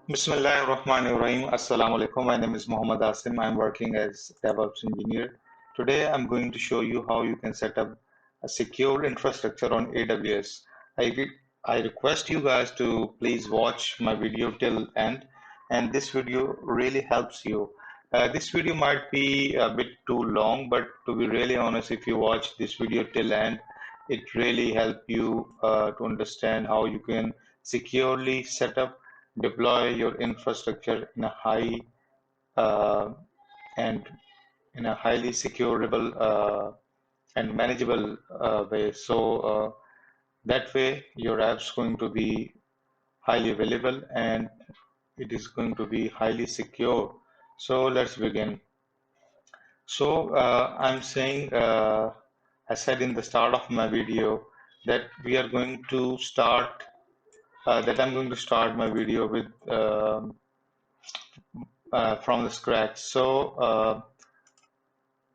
Bismillahirrahmanirrahim. Assalamu alaikum. My name is Muhammad Asim. I'm working as DevOps engineer. Today I'm going to show you how you can set up a secure infrastructure on AWS. I request you guys to please watch my video till end, and this video really helps you. This video might be a bit too long, but to be really honest, if you watch this video till end, it really help you to understand how you can securely set up deploy your infrastructure in a high uh, and in a highly secureable and manageable way. So that way your app's going to be highly available and it is going to be highly secure. So let's begin. So I'm saying, I said in the start of my video that we are going to start, that I'm going to start my video with from the scratch. So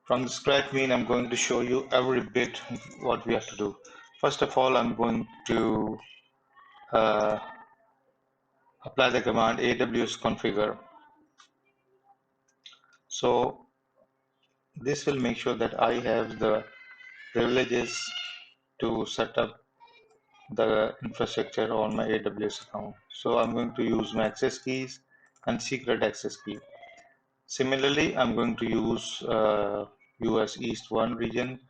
from the scratch mean I'm going to show you every bit what we have to do. First of all, I'm going to uh, apply the command AWS configure. So this will make sure that I have the privileges to set up the infrastructure on my AWS account. So I'm going to use my access keys and secret access key. Similarly, I'm going to use US East 1 region.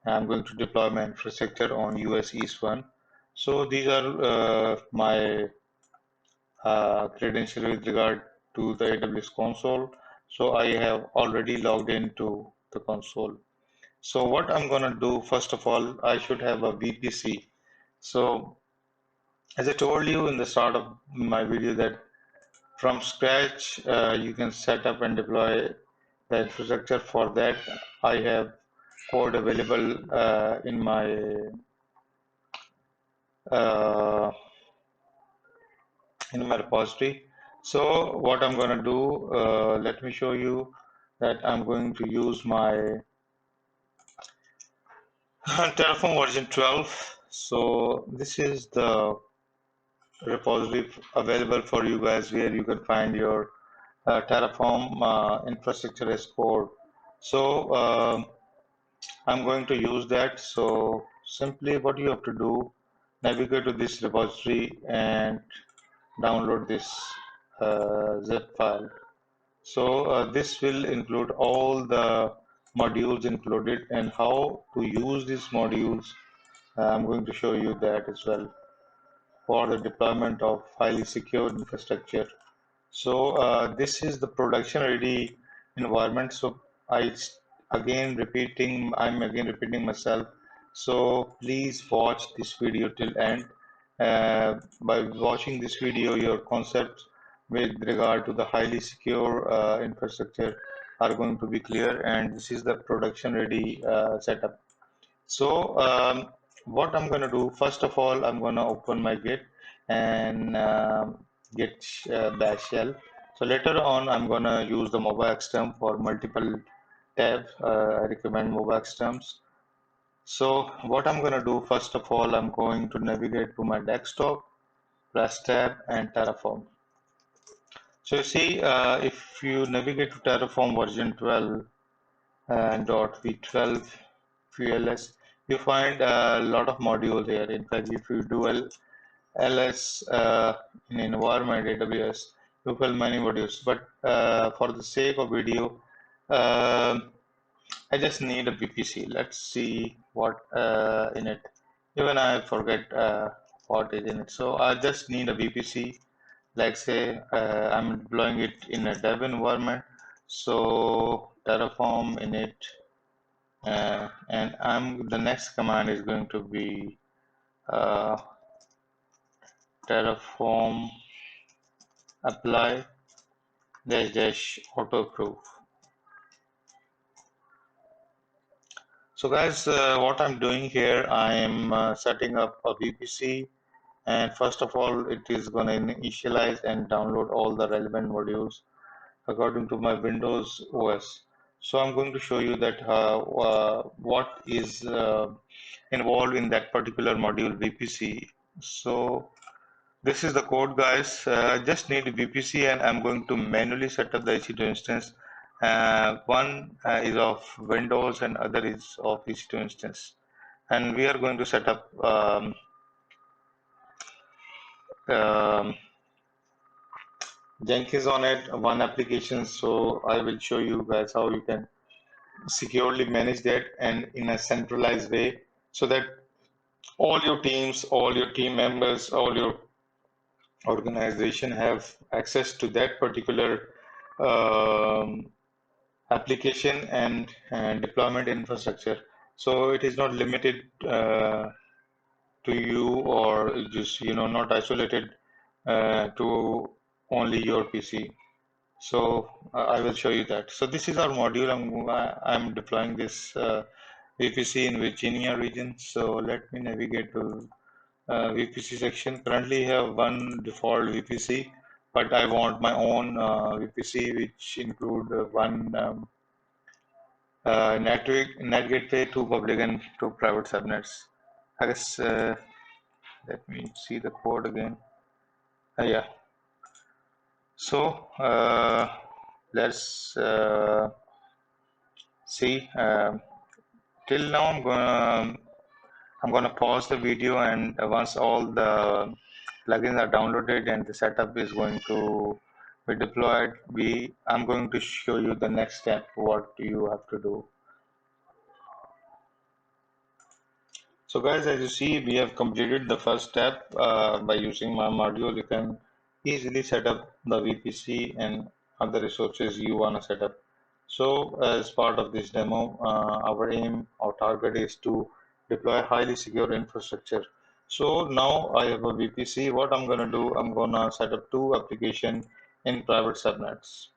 I'm going to deploy my infrastructure on US East 1. So these are my credentials with regard to the AWS console. So I have already logged into the console. So what I'm going to do, first of all, I should have a VPC. So as I told you in the start of my video that from scratch, you can set up and deploy the infrastructure. For that, I have code available uh, in my repository. So what I'm going to do, let me show you that I'm going to use my Terraform version 12. So this is the repository available for you guys where you can find your Terraform infrastructure as code. So I'm going to use that. So simply what you have to do, navigate to this repository and download this zip file. So this will include all the modules included and how to use these modules. I'm going to show you that as well for the deployment of highly secure infrastructure. So this is the production ready environment. So I'm again repeating myself. So please watch this video till end. By watching this video, your concepts with regard to the highly secure infrastructure are going to be clear, and this is the production ready setup. So what I'm going to do, first of all, I'm going to open my Git and Git bash shell. So later on, I'm going to use the mobile XTerm for multiple tabs. I recommend mobile XTerms. So what I'm going to do, first of all, I'm going to navigate to my desktop, press tab and Terraform. So you see, if you navigate to Terraform version 12, .v12 QLS, you find a lot of modules here. In fact, if you do ls in environment AWS, you find many modules. But for the sake of video, I just need a VPC. Let's see what in it. Even I forget what is in it. So I just need a VPC. Like say I'm deploying it in a dev environment. So Terraform in it and the next command is going to be uh, terraform apply dash dash autoproof. So guys, what I'm doing here, I am setting up a VPC, and first of all it is going to initialize and download all the relevant modules according to my Windows OS. So I'm going to show you that what is involved in that particular module VPC. So This is the code, guys. I just need VPC, and I'm going to manually set up the EC2 instance. One is of Windows and other is of EC2 instance. And we are going to set up um, Jenkins on it, one application. So I will show you guys how you can securely manage that and in a centralized way so that all your teams, all your team members, all your organization have access to that particular um, application and deployment infrastructure. So it is not limited to you or just not isolated to only your PC. So I will show you that. So this is our module. I'm deploying this VPC in Virginia region. So let me navigate to VPC section. Currently have one default VPC, but I want my own VPC which include one net gateway, two public and two private subnets. I guess let me see the code again. Yeah. So let's see. Till now, I'm gonna pause the video, and once all the plugins are downloaded and the setup is going to be deployed, I'm going to show you the next step, what you have to do. So guys, as you see, we have completed the first step by using my module. You can easily set up the VPC and other resources you want to set up. So as part of this demo, our target is to deploy highly secure infrastructure. So now I have a VPC. What I'm going to do, I'm going to set up two applications in private subnets.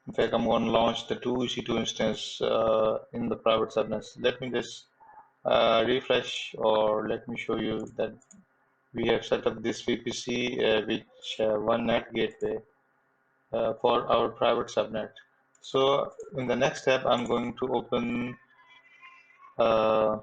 In fact, I'm going to launch the two EC2 instance in the private subnets. Let me just refresh, or let me show you that we have set up this VPC which one net gateway for our private subnet. So in the next step, I'm going to open uh,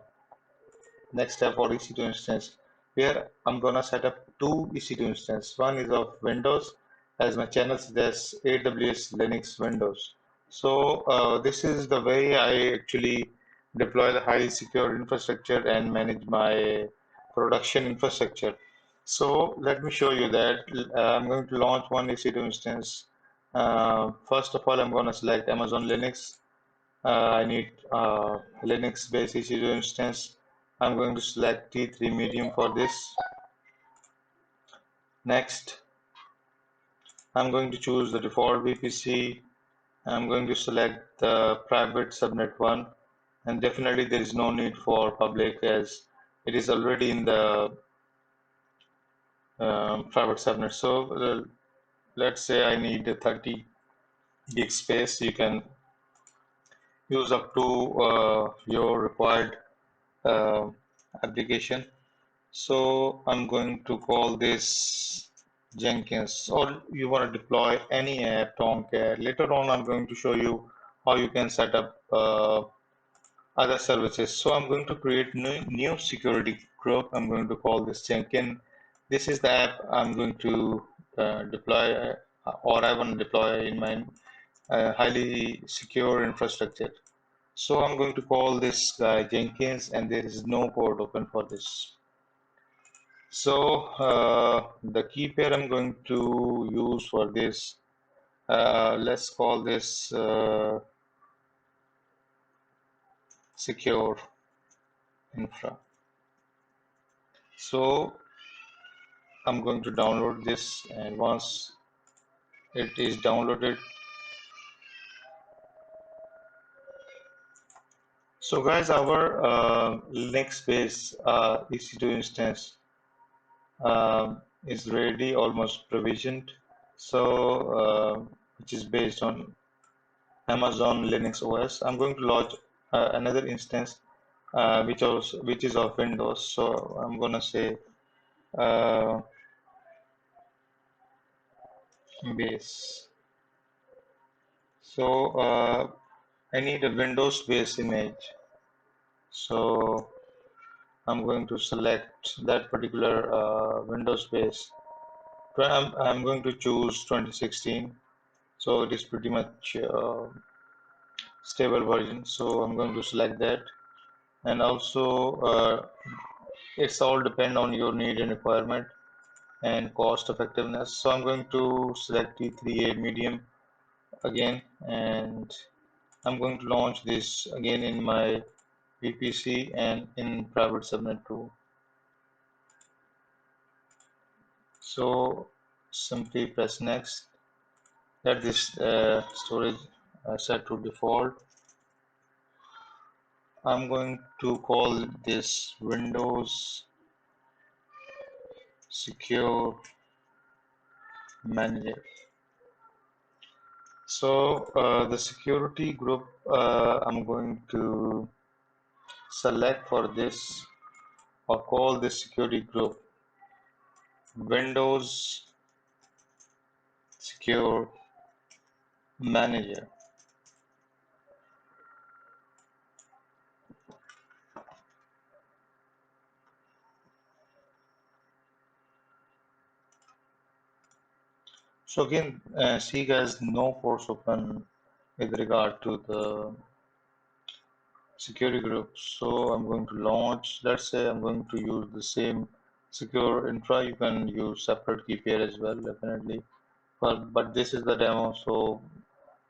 next step for EC2 instance, where I'm gonna set up two EC2 instance. One is of Windows, as my channel suggests, AWS Linux Windows. So this is the way I actually deploy the highly secure infrastructure and manage my production infrastructure. So let me show you that. I'm going to launch one EC2 instance. First of all, I'm going to select Amazon Linux. I need Linux-based EC2 instance. I'm going to select T3 medium for this. Next, I'm going to choose the default VPC. I'm going to select the private subnet one, and definitely there is no need for public as it is already in the private subnet. So let's say I need a 30 gig space. You can use up to your required uh, application. So I'm going to call this Jenkins, or you want to deploy any app, Tomcat. Later on, I'm going to show you how you can set up other services. So I'm going to create new security group. I'm going to call this Jenkins. This is the app I'm going to deploy, or I want to deploy in my highly secure infrastructure. So I'm going to call this guy Jenkins, and there is no port open for this. So the key pair I'm going to use for this, let's call this secure infra. So I'm going to download this, and once it is downloaded, so guys, our Linux-based EC2 instance is ready, almost provisioned. So which is based on Amazon Linux OS. I'm going to launch another instance which is of Windows. So I'm gonna say uh, base. So I need a Windows base image. So I'm going to select that particular Windows space. I'm going to choose 2016, so it is pretty much stable version. So I'm going to select that, and also it's all depend on your need and requirement and cost effectiveness. So I'm going to select T3A medium again, and I'm going to launch this again in my VPC and in private subnet too. So simply press next. Let this storage set to default. I'm going to call this Windows Secure Manager. So the security group I'm going to select for this or call this security group Windows Secure Manager. So again, see guys, no force open with regard to the security group. So I'm going to launch, let's say I'm going to use the same secure infra. You can use separate key pair as well, definitely. But this is the demo, so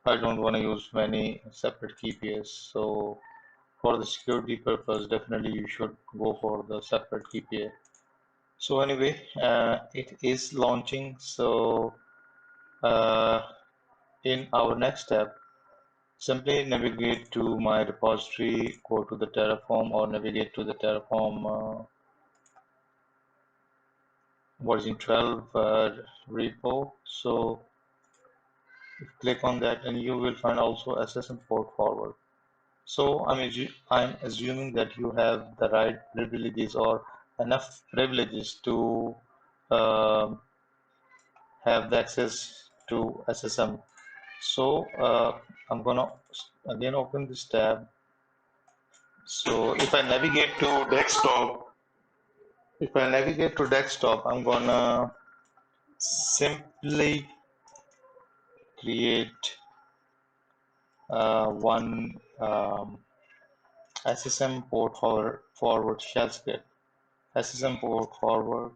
I don't want to use many separate key pairs. So for the security purpose, definitely you should go for the separate key pair. So anyway, it is launching. So uh, in our next step, simply navigate to my repository, go to the Terraform or navigate to the Terraform version 12 repo. So click on that and you will find also SSM port forward. So I'm assuming that you have the right privileges or enough privileges to um have the access to SSM. So I'm gonna again open this tab. So if I navigate to desktop, I'm gonna simply create one SSM port forward shell script. SSM port forward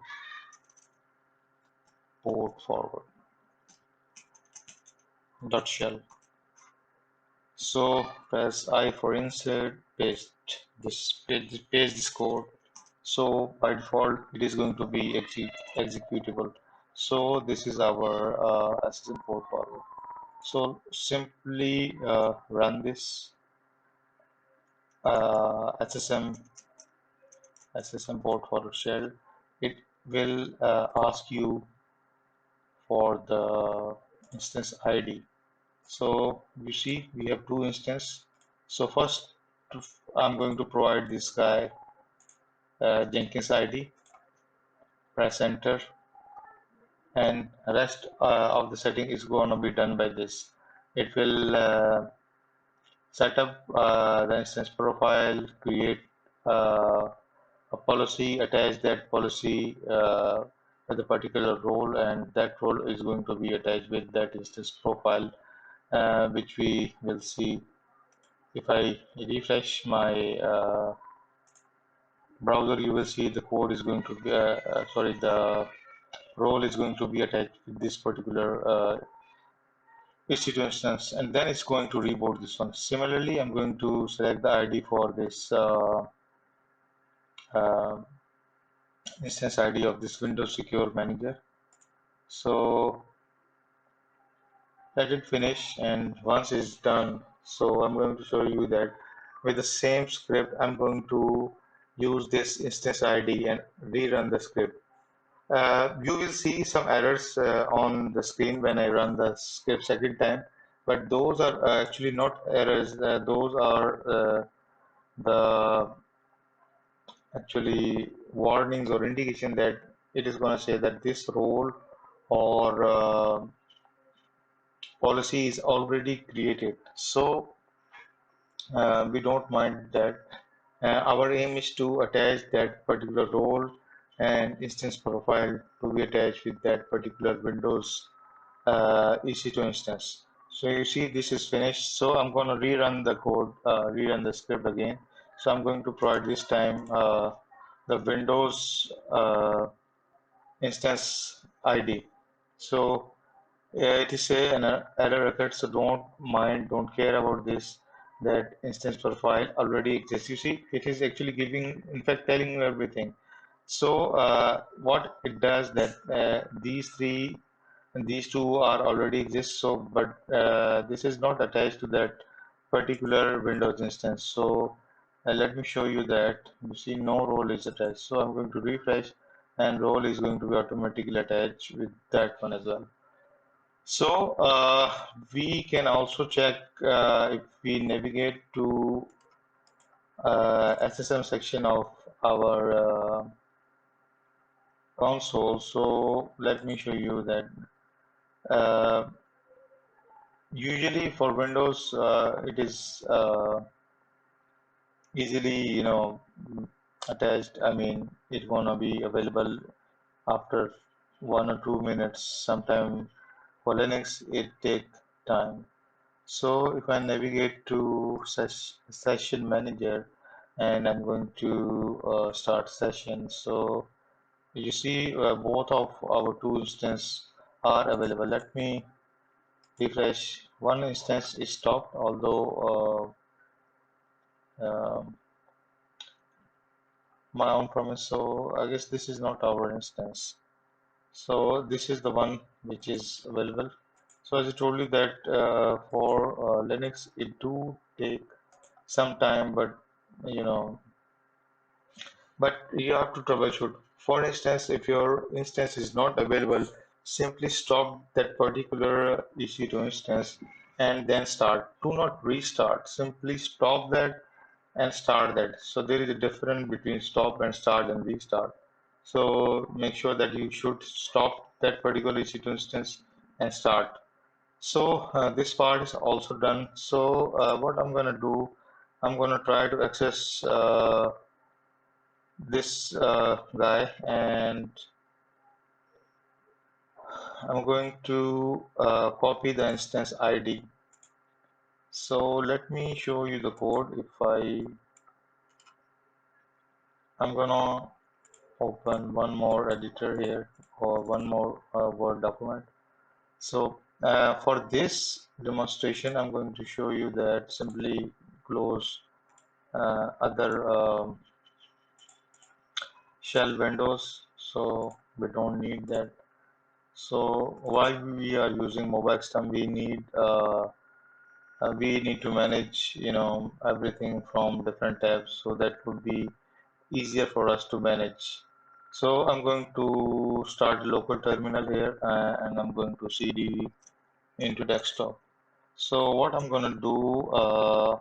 dot shell. So press I for insert, paste this code. So by default, it is going to be executable. So this is our SSM port forward. So simply run this SSM port forward shell. It will ask you for the instance ID. So you see we have two instances. So first I'm going to provide this guy Jenkins ID, press enter, and rest of the setting is going to be done by this. It will set up the instance profile, create a policy, attach that policy with a particular role, and that role is going to be attached with that instance profile, which we will see if I refresh my browser. You will see the code is going to be the role is going to be attached with this particular EC2 instance, and then it's going to reboot this one. Similarly, I'm going to select the ID for this uh, instance ID of this Windows Secure Manager. So let it finish, and once it's done, so I'm going to show you that with the same script, I'm going to use this instance ID and rerun the script. You will see some errors on the screen when I run the script second time, but those are actually not errors. Those are the actually warnings or indication that it is going to say that this role or policy is already created. So we don't mind that. Our aim is to attach that particular role and instance profile to be attached with that particular Windows EC2 instance. So you see this is finished. So I'm going to rerun the code, rerun the script again. So I'm going to provide this time the Windows instance ID. So it is an error record, so don't mind, don't care about this. That instance profile already exists. You see, it is actually giving, in fact, telling you everything. So what it does that these three and these two are already exist. So, but this is not attached to that particular Windows instance. So let me show you that. You see, no role is attached. So I'm going to refresh, and role is going to be automatically attached with that one as well. So we can also check if we navigate to SSM section of our console. So let me show you that usually for Windows it is easily attached. I mean it's gonna be available after 1 or 2 minutes. Sometime for Linux it take time. So if I navigate to session manager and I'm going to start session, so you see both of our two instances are available. Let me refresh. One instance is stopped, although my own premise. So I guess this is not our instance. So this is the one which is available. So as I told you that for Linux, it do take some time, but you have to troubleshoot. For instance, if your instance is not available, simply stop that particular EC2 instance and then start. Do not restart. Simply stop that and start that. So there is a difference between stop and start and restart. So make sure that you should stop that particular EC2 instance and start. So this part is also done. So what I'm gonna do, I'm gonna try to access this guy, and I'm going to copy the instance ID. So let me show you the code. If I'm gonna open one more editor here or one more Word document. So for this demonstration, I'm going to show you that simply close other shell windows. So we don't need that. So while we are using mobile system, we need to manage, everything from different tabs. So that would be easier for us to manage. So I'm going to start a local terminal here, and I'm going to cd into desktop. So what I'm going to do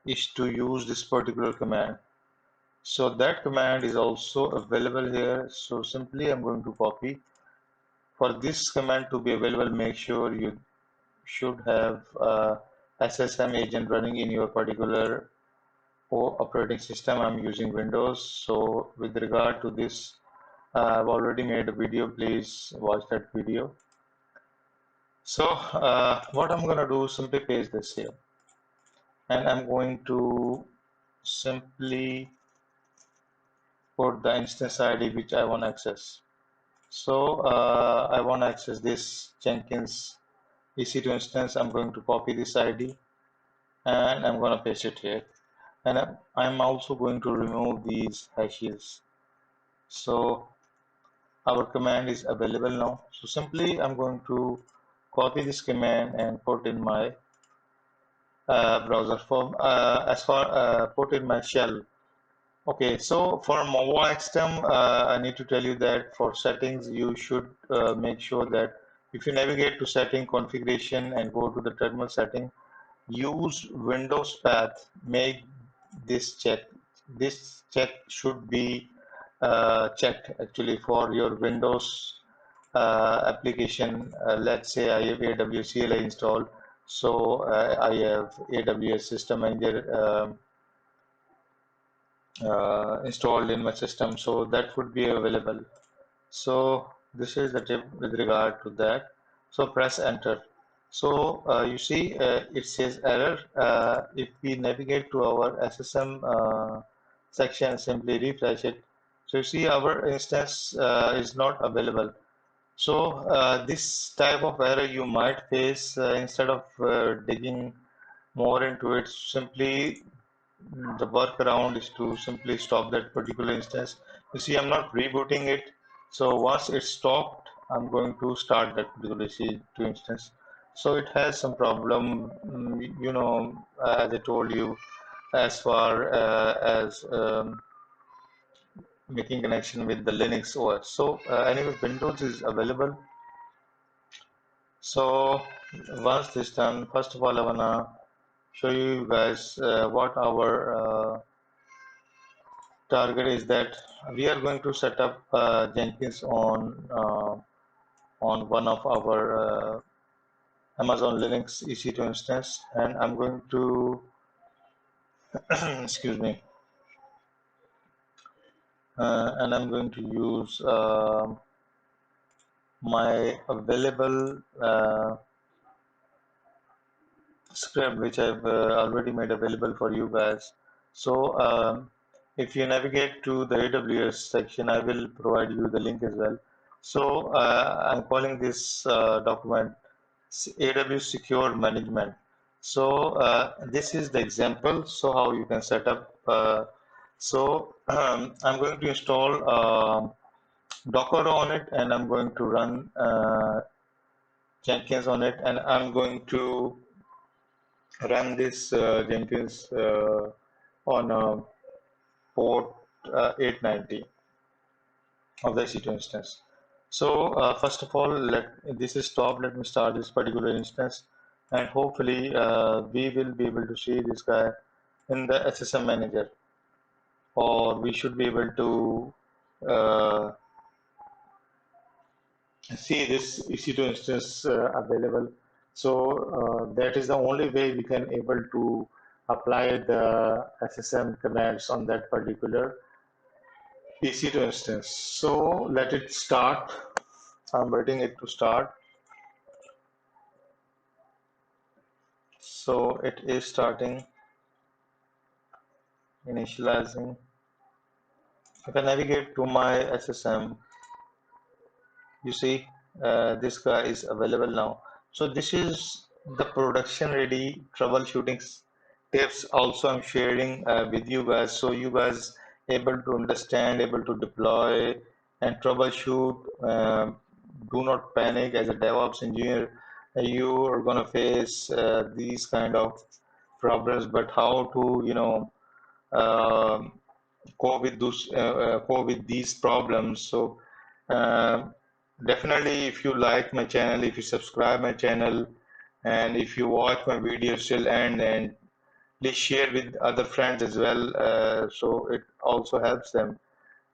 is to use this particular command. So that command is also available here. So simply I'm going to copy. For this command to be available, make sure you should have SSM agent running in your particular operating system. I'm using Windows. So with regard to this, I've already made a video. Please watch that video. So what I'm going to do, simply paste this here. And I'm going to simply put the instance ID which I want to access. So I want to access this Jenkins EC2 instance. I'm going to copy this ID and I'm going to paste it here. And I'm also going to remove these hashes. So our command is available now. So simply I'm going to copy this command and put in my browser form as far put in my shell. Okay, so for mobile system, I need to tell you that for settings, you should make sure that if you navigate to setting configuration and go to the terminal setting, use Windows path, make this check. This check should be checked actually for your Windows application. Let's say I have AWS CLI installed, so I have AWS System Manager installed in my system, so that would be available. So this is the tip with regard to that. So press enter. So you see it says error. If we navigate to our SSM section, simply refresh it. So you see our instance is not available. So this type of error you might face instead of digging more into it, simply the workaround is to simply stop that particular instance. You see, I'm not rebooting it. So once it's stopped, I'm going to start that particular EC2 instance. So it has some problem, as I told you, as far as making connection with the Linux OS. So anyway, Windows is available. So once this done, first of all, I wanna show you guys what our target is that we are going to set up Jenkins on one of our Amazon Linux EC2 instance, and I'm going to excuse me, and I'm going to use my available script which I've already made available for you guys. So if you navigate to the AWS section, I will provide you the link as well. So I'm calling this document AWS Secure Management. So this is the example. So how you can set up. I'm going to install Docker on it, and I'm going to run Jenkins on it, and I'm going to run this Jenkins on port 890 of the EC2 instance. So first of all, let this is stop. Let me start this particular instance, and hopefully we will be able to see this guy in the SSM manager, or we should be able to uh, see this EC2 instance available. So that is the only way we can able to apply the SSM commands on that particular EC2 instance. So let it start. I'm waiting it to start. So it is starting, initializing. If I navigate to my SSM, you see this guy is available now. So this is the production ready troubleshooting tips also I'm sharing with you guys, so you guys able to understand, able to deploy and troubleshoot. Do not panic. As a DevOps engineer, you are going to face these kind of problems, but how to um cope with these problems. So uh, definitely, if you like my channel, if you subscribe my channel, and if you watch my videos till end, and please share with other friends as well, so it also helps them.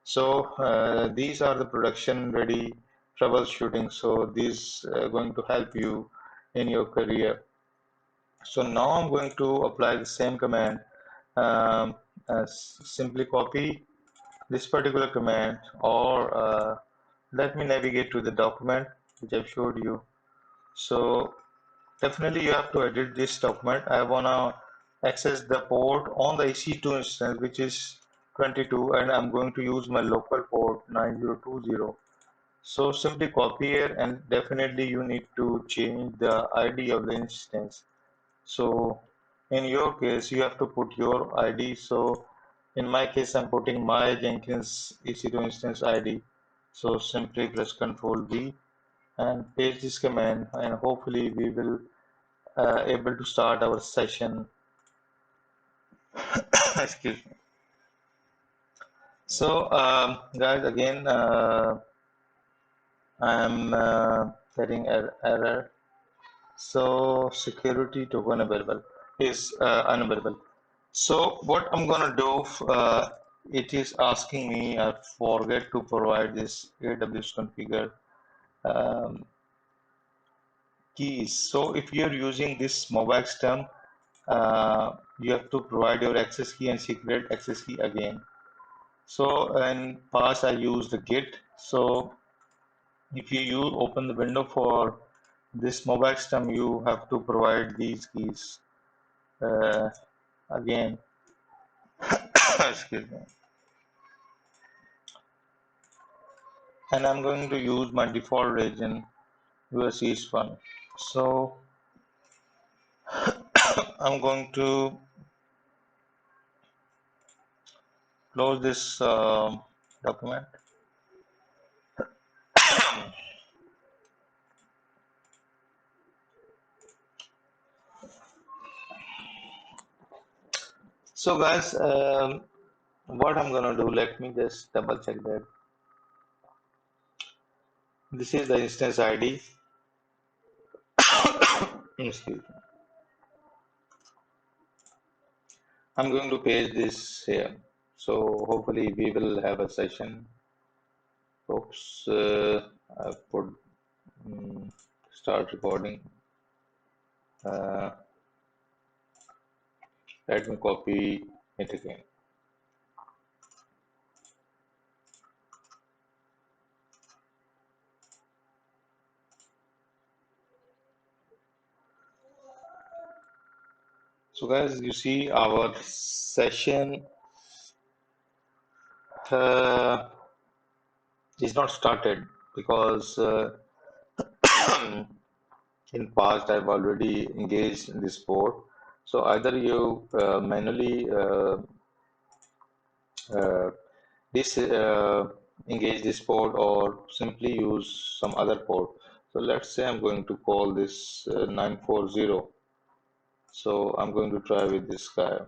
So these are the production ready troubleshooting. So these going to help you in your career. So now I'm going to apply the same command. Simply copy this particular command, or let me navigate to the document which I've showed you. So definitely you have to edit this document. I wanna access the port on the EC2 instance, which is 22, and I'm going to use my local port 9020. So simply copy here, and definitely you need to change the ID of the instance. So in your case, you have to put your ID. So in my case, I'm putting my Jenkins EC2 instance ID. So simply press Ctrl V and paste this command, and hopefully we will able to start our session. Excuse me. So guys, again, I'm getting error. So security token available is unavailable. So what I'm gonna do, it is asking me, I forget to provide this AWS configure um, keys. So if you're using this mobile system, you have to provide your access key and secret access key again. So in past I used the Git. So if you open the window for this mobile system, you have to provide these keys again. Excuse me. And I'm going to use my default region US East one. So I'm going to close this document. So guys, what I'm gonna do, let me just double check that. This is the instance ID. Excuse me. I'm going to paste this here. So hopefully we will have a session. Oops, I put start recording. Uh, Let me copy it again. So guys, you see our session uh, is not started because in past I've already engaged in this port. So either you manually uh, this engage this port or simply use some other port. So let's say I'm going to call this 940. So I'm going to try with this guy.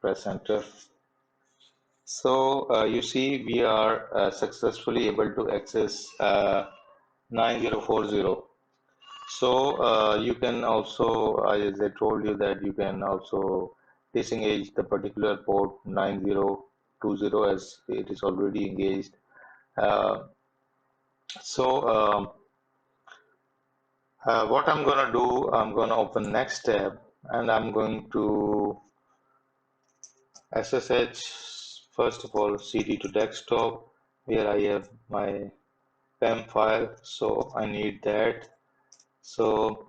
Press enter. So you see we are successfully able to access 9040. So you can also, as I told you, that you can also disengage the particular port 9020 as it is already engaged. Uh, so what I'm gonna do, I'm gonna open next tab and I'm going to SSH first of all CD to desktop where I have my PEM file. So I need that. So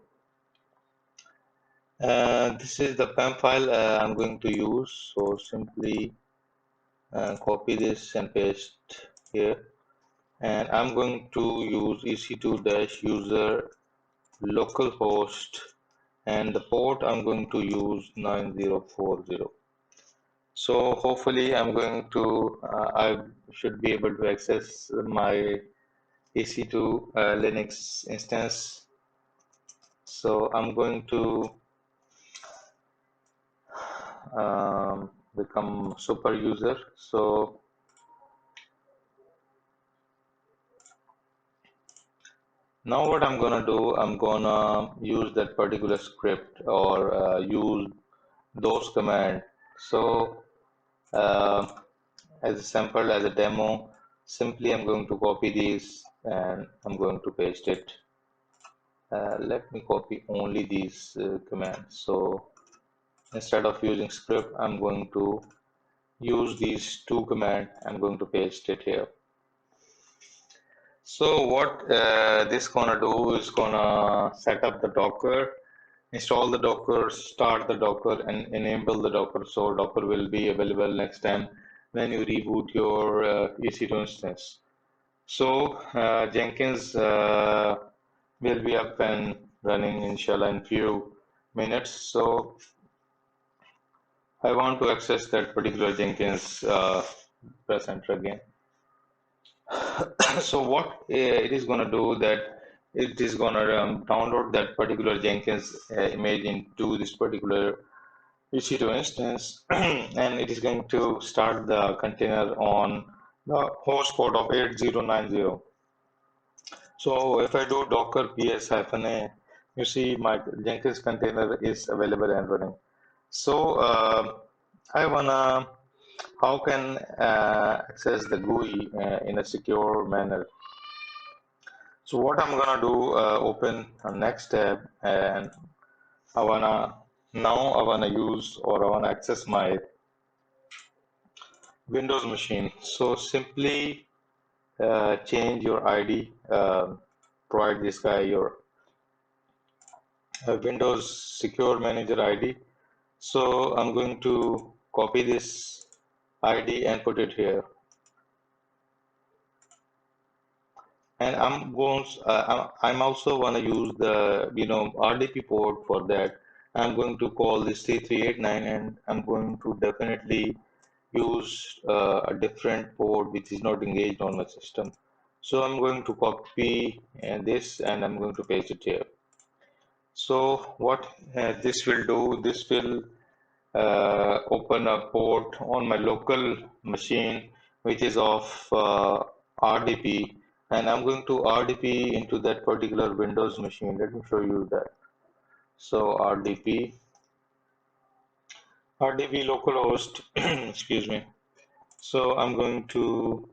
this is the PEM file I'm going to use. So simply copy this and paste here. And I'm going to use EC2-user localhost and the port I'm going to use 9040. So hopefully I should be able to access my EC2 Linux instance. So I'm going to become super user. So now what I'm gonna do, I'm gonna use that particular script or use those command. So uh, as a sample, as a demo, simply I'm going to copy these and I'm going to paste it. Let me copy only these commands. So instead of using script, I'm going to use these two commands. I'm going to paste it here. So what this gonna do is gonna set up the Docker, install the Docker, start the Docker, and enable the Docker. So Docker will be available next time when you reboot your EC2 instance. So Jenkins will be up and running inshallah in few minutes. So I want to access that particular Jenkins. Press enter again. So what it is going to do that it is going to download that particular Jenkins image into this particular EC2 instance, and it is going to start the container on the host port of 8090. So if I do docker ps-a, you see my Jenkins container is available and running. So I wanna, how can access the GUI in a secure manner? So what I'm gonna do, open a next tab, and I wanna use, or I wanna access my Windows machine. So simply change your ID, provide this guy your Windows Secure Manager ID. So I'm going to copy this ID and put it here. And I'm also want to use the RDP port for that. I'm going to call this 3389, and I'm going to definitely use a different port which is not engaged on my system. So I'm going to copy this, and I'm going to paste it here. So what this will do, this will open a port on my local machine which is of RDP, and I'm going to RDP into that particular Windows machine. Let me show you that. So RDP localhost, excuse me. So I'm going to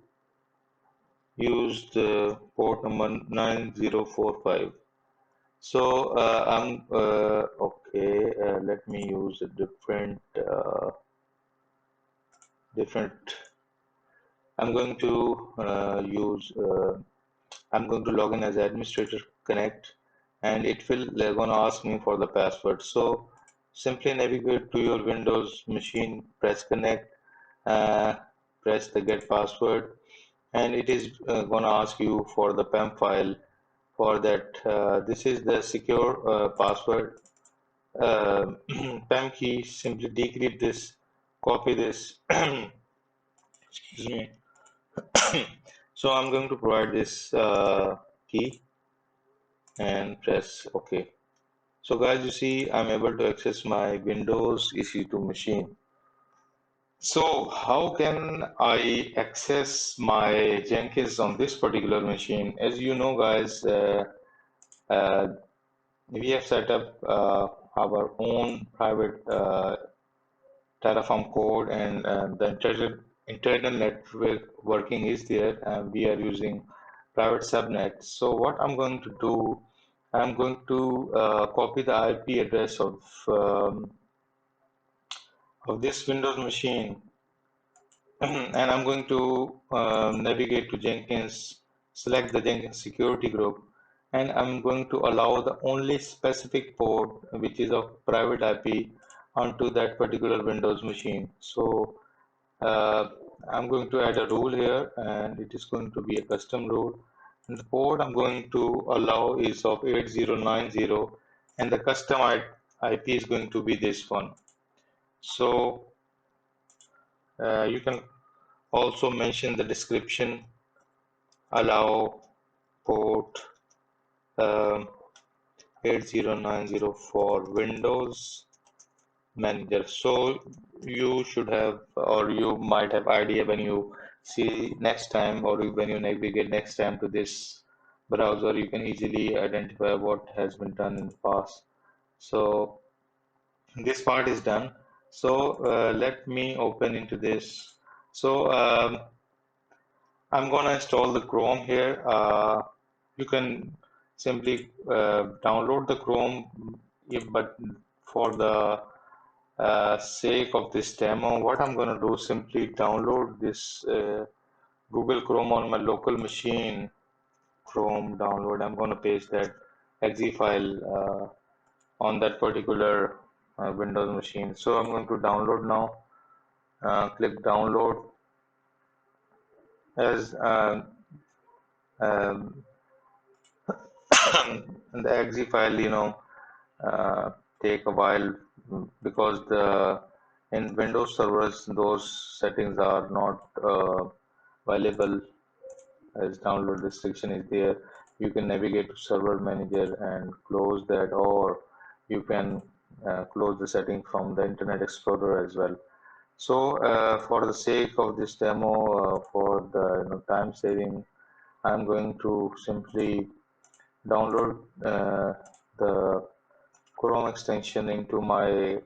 use the port number 9045. So I'm okay. Let me use a different. I'm going to use. I'm going to log in as administrator connect, and it will gonna ask me for the password. So simply navigate to your Windows machine, press connect, uh, press the get password, and it is gonna ask you for the PEM file for that. This is the secure password. PEM key, simply decrypt this, copy this. Excuse me. So I'm going to provide this key and press OK. So guys, you see I'm able to access my Windows EC2 machine. So how can I access my Jenkins on this particular machine? As you know guys, uh, we have set up our own private Terraform code, and the internal network working is there, and we are using private subnet. So what I'm going to do, I'm going to copy the IP address of this Windows machine, and I'm going to navigate to Jenkins, select the Jenkins security group, and I'm going to allow the only specific port which is of private IP onto that particular Windows machine. So uh, I'm going to add a rule here, and it is going to be a custom rule. And the port I'm going to allow is of 8090, and the custom IP is going to be this one. So you can also mention the description, allow port um, 8090 for Windows Manager. So you should have, or you might have idea when you see next time, or when you navigate next time to this browser, you can easily identify what has been done in the past. So this part is done. So let me open into this. So I'm gonna install the Chrome here. You can simply download the Chrome, but for the sake of this demo, what I'm gonna do, simply download this Google Chrome on my local machine. Chrome download. I'm gonna paste that exe file on that particular Windows machine. So I'm going to download now. Click download. As um, the exe file, uh, take a while, because the in Windows servers those settings are not available, as download restriction is there. You can navigate to server manager and close that, or you can close the setting from the Internet Explorer as well. So for the sake of this demo, for the time saving, I'm going to simply download the Chrome extension into my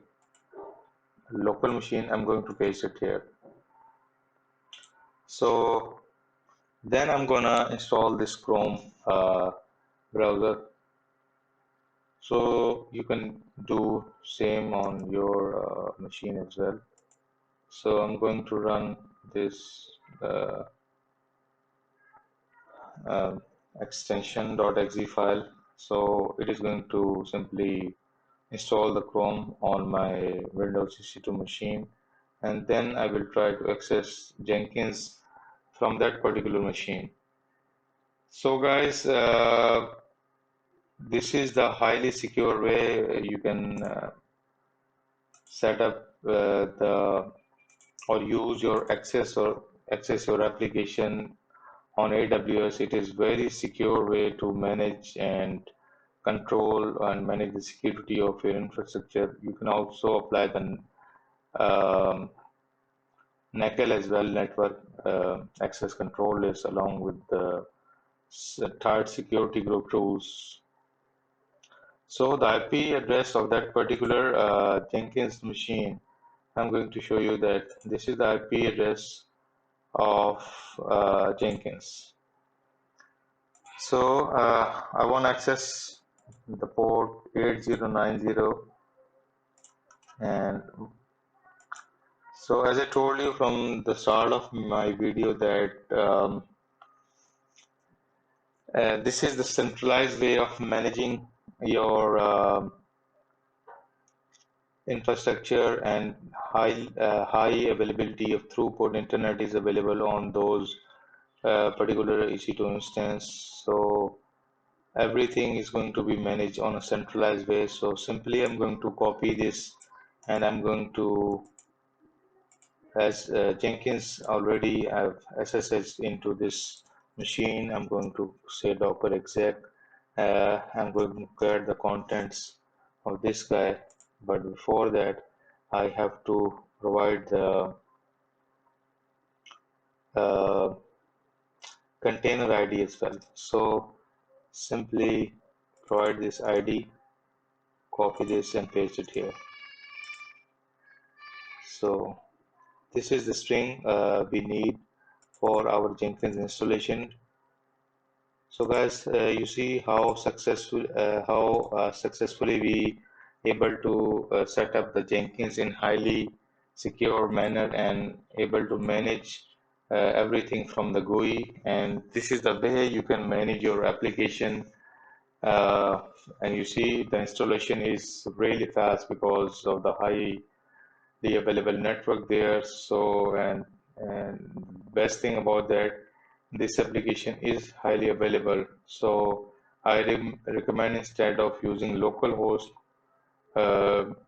local machine. I'm going to paste it here. So Then I'm gonna install this Chrome browser. So you can do same on your machine as well. So I'm going to run this uh, um, extension.exe file. So it is going to simply install the Chrome on my Windows 62 machine, and then I will try to access Jenkins from that particular machine. So guys, this is the highly secure way you can set up the or use your access your application on AWS. It is very secure way to manage and control and manage the security of your infrastructure. You can also apply the NACL as well, network access control list, along with the third security group rules. So the IP address of that particular Jenkins machine, I'm going to show you that this is the IP address of Jenkins. So I want to access the port 8090, and so as I told you from the start of my video that this is the centralized way of managing your infrastructure, and high availability of throughput internet is available on those particular EC2 instance. So everything is going to be managed on a centralized way. So simply I'm going to copy this, and I'm going to, as Jenkins already have SSH into this machine, I'm going to say docker exec. I'm going to create the contents of this guy, but before that I have to provide the uh, container ID as well. So simply provide this ID, copy this and paste it here. So this is the string we need for our Jenkins installation. So guys, you see how successfully we able to set up the Jenkins in highly secure manner and able to manage everything from the GUI. And this is the way you can manage your application. Uh, and you see the installation is really fast because of the highly available network there. So and best thing about that, this application is highly available. So I recommend, instead of using localhost,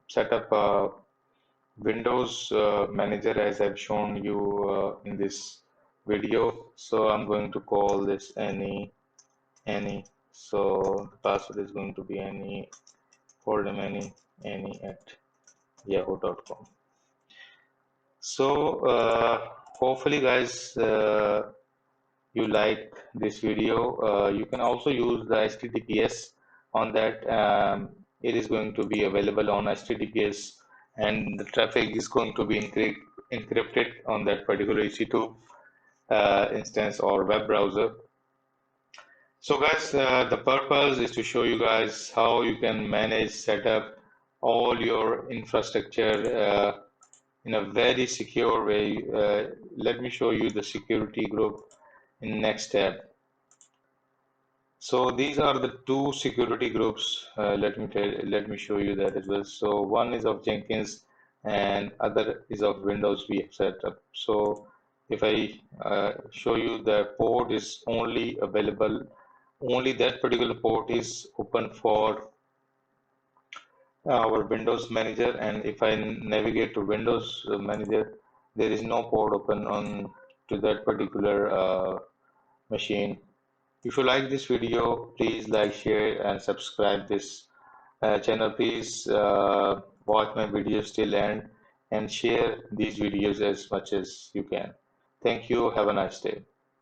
set up a Windows manager as I've shown you in this video. So I'm going to call this any. So the password is going to be any, for them any at yahoo.com. So hopefully guys, you like this video. You can also use the HTTPS on that. It is going to be available on HTTPS, and the traffic is going to be encrypted on that particular EC2 instance or web browser. So guys, the purpose is to show you guys how you can manage, set up all your infrastructure in a very secure way. Let me show you the security group in next step. So these are the two security groups. Let me show you that as well. So one is of Jenkins and other is of Windows we have set up. So if I show you, the port is only available, only that particular port is open for our Windows Manager, and if I navigate to Windows Manager, there is no port open on to that particular machine. If you like this video, please like, share, and subscribe this channel. Please watch my videos till end and share these videos as much as you can. Thank you. Have a nice day.